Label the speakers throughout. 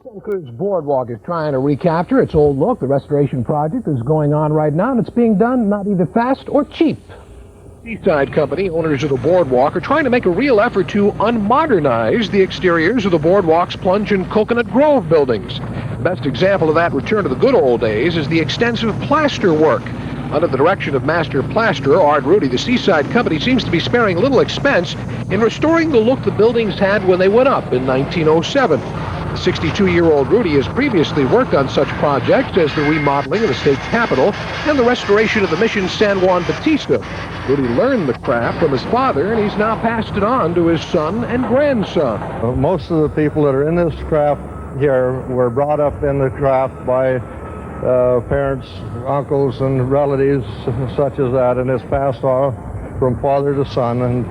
Speaker 1: Santa Cruz Boardwalk is trying to recapture its old look. The restoration project is going on right now, and it's being done not either fast or cheap. Seaside Company, owners of the Boardwalk, are trying to make a real effort to unmodernize the exteriors of the Boardwalk's Plunge and Coconut Grove buildings. The best example of that return to the good old days is the extensive plaster work. Under the direction of master plasterer Rudy, the Seaside Company seems to be sparing little expense in restoring the look the buildings had when they went up in 1907. The 62-year-old Rudy has previously worked on such projects as the remodeling of the state capitol and the restoration of the Mission San Juan Bautista. Rudy learned the craft from his father, and he's now passed it on to his son and grandson.
Speaker 2: Most of the people that are in this craft here were brought up in the craft by parents, uncles, and relatives such as that, and it's passed on from father to son. And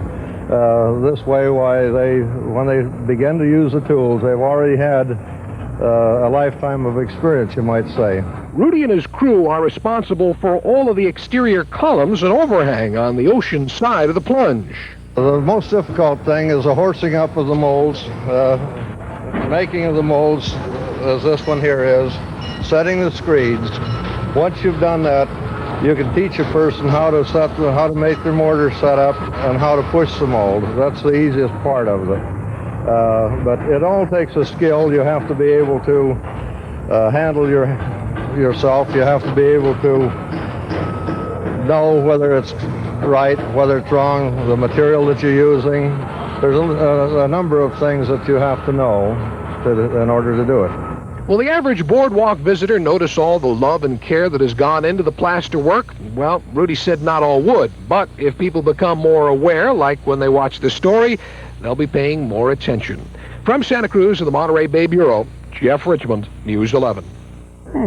Speaker 2: this way, when they begin to use the tools, they've already had a lifetime of experience, you might say.
Speaker 1: Rudy and his crew are responsible for all of the exterior columns and overhang on the ocean side of the plunge.
Speaker 2: The most difficult thing is the horsing up of the molds, making of the molds, as this one here is, setting the screeds. Once you've done that, you can teach a person how to make their mortar set up and how to push the mold. That's the easiest part of it. But it all takes a skill. You have to be able to handle yourself. You have to be able to know whether it's right, whether it's wrong, the material that you're using. There's a number of things that you have to know in order to do it.
Speaker 1: Will the average Boardwalk visitor notice all the love and care that has gone into the plaster work? Well, Rudy said not all would, but if people become more aware, like when they watch this story, they'll be paying more attention. From Santa Cruz to the Monterey Bay Bureau, Jeff Richmond, News 11.
Speaker 3: That's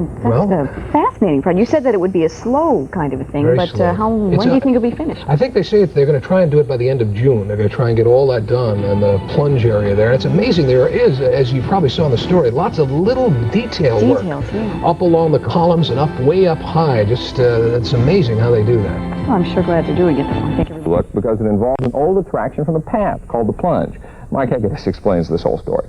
Speaker 3: a fascinating project. You said that it would be a slow kind of a thing, but when do you think it'll be finished?
Speaker 1: I think they say they're going to try and do it by the end of June. They're going to try and get all that done in the plunge area there. It's amazing. There is, as you probably saw in the story, lots of little details,
Speaker 3: yeah.
Speaker 1: Up along the columns and up way up high. Just it's amazing how they do that.
Speaker 3: Well, I'm sure glad they're doing it.
Speaker 4: Look, because it involves an old attraction from the past called the plunge. Mike Higgins explains this whole story.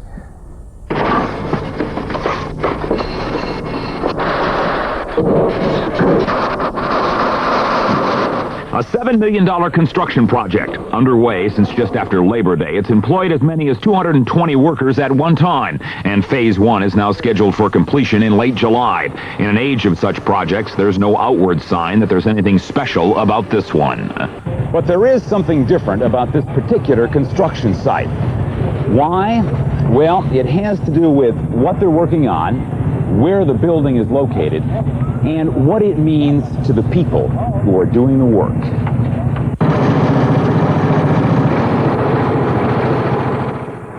Speaker 5: A $7 million construction project underway since just after Labor Day. It's employed as many as 220 workers at one time, and Phase 1 is now scheduled for completion in late July. In an age of such projects, there's no outward sign that there's anything special about this one.
Speaker 6: But there is something different about this particular construction site. Why? Well, it has to do with what they're working on, where the building is located, and what it means to the people who are doing the work.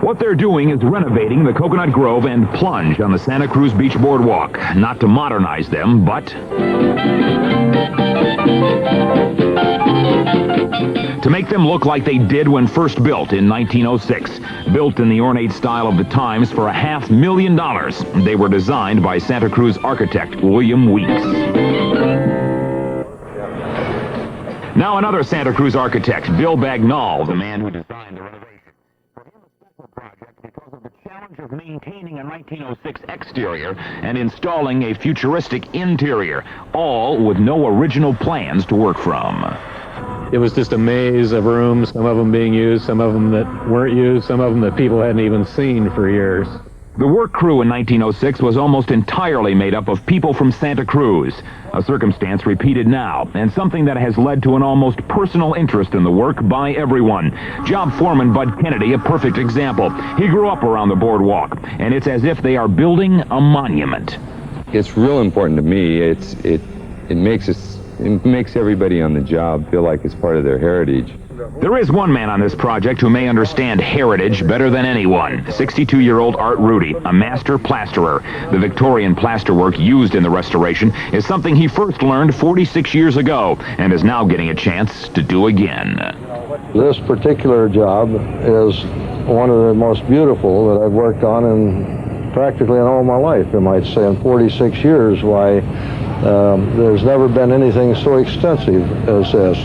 Speaker 5: What they're doing is renovating the Coconut Grove and Plunge on the Santa Cruz Beach Boardwalk. Not to modernize them, but to make them look like they did when first built in 1906. Built in the ornate style of the times for $500,000. They were designed by Santa Cruz architect William Weeks. Now another Santa Cruz architect, Bill Bagnall, the man who designed the renovation. For him, a special project because of the challenge of maintaining a 1906 exterior and installing a futuristic interior, all with no original plans to work from.
Speaker 7: It was just a maze of rooms, some of them being used, some of them that weren't used, some of them that people hadn't even seen for years.
Speaker 5: The work crew in 1906 was almost entirely made up of people from Santa Cruz, a circumstance repeated now, and something that has led to an almost personal interest in the work by everyone. Job foreman Bud Kennedy, a perfect example. He grew up around the boardwalk, and it's as if they are building a monument.
Speaker 8: It's real important to me. It makes everybody on the job feel like it's part of their heritage.
Speaker 5: There is one man on this project who may understand heritage better than anyone. 62-year-old Art Rudy, a master plasterer. The Victorian plasterwork used in the restoration is something he first learned 46 years ago and is now getting a chance to do again.
Speaker 2: This particular job is one of the most beautiful that I've worked on in practically in all my life, I might say, in 46 years. Why, there's never been anything so extensive as this.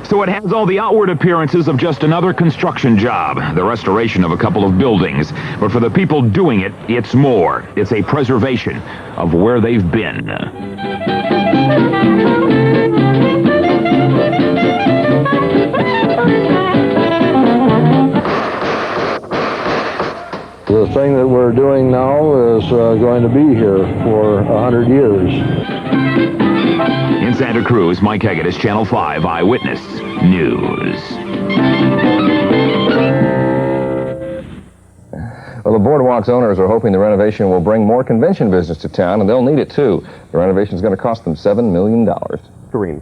Speaker 5: So it has all the outward appearances of just another construction job, the restoration of a couple of buildings. But for the people doing it, it's more. It's a preservation of where they've been.
Speaker 2: The thing that we're doing now is going to be here for 100 years.
Speaker 5: In Santa Cruz, Mike Haggett is Channel 5 Eyewitness News.
Speaker 4: Well, the Boardwalk's owners are hoping the renovation will bring more convention business to town, and they'll need it too. The renovation is going to cost them $7 million.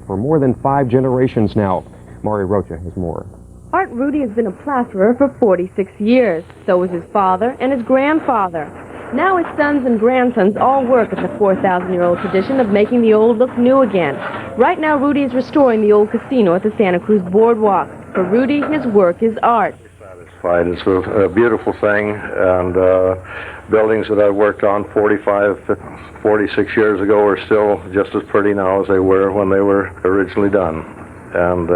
Speaker 9: For more than 5 generations now. Maury Rocha has more.
Speaker 10: Art Rudy has been a plasterer for 46 years. So was his father and his grandfather. Now his sons and grandsons all work at the 4,000-year-old tradition of making the old look new again. Right now, Rudy is restoring the old casino at the Santa Cruz Boardwalk. For Rudy, his work is art.
Speaker 2: Satisfied. It's a beautiful thing, and buildings that I've worked on 46 years ago are still just as pretty now as they were when they were originally done. And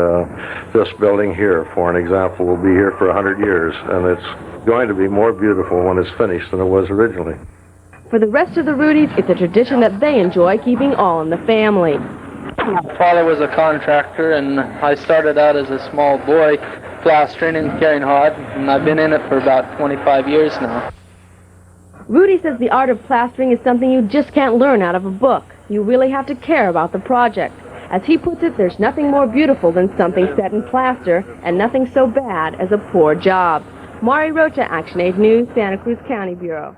Speaker 2: this building here, for an example, will be here for 100 years, and it's going to be more beautiful when it's finished than it was originally.
Speaker 10: For the rest of the Rudys, it's a tradition that they enjoy keeping all in the family.
Speaker 11: My father was a contractor, and I started out as a small boy plastering and carrying hod, and I've been in it for about 25 years now.
Speaker 10: Rudy says the art of plastering is something you just can't learn out of a book. You really have to care about the project. As he puts it, there's nothing more beautiful than something set in plaster, and nothing so bad as a poor job. Maury Rocha, Action 8 News, Santa Cruz County Bureau.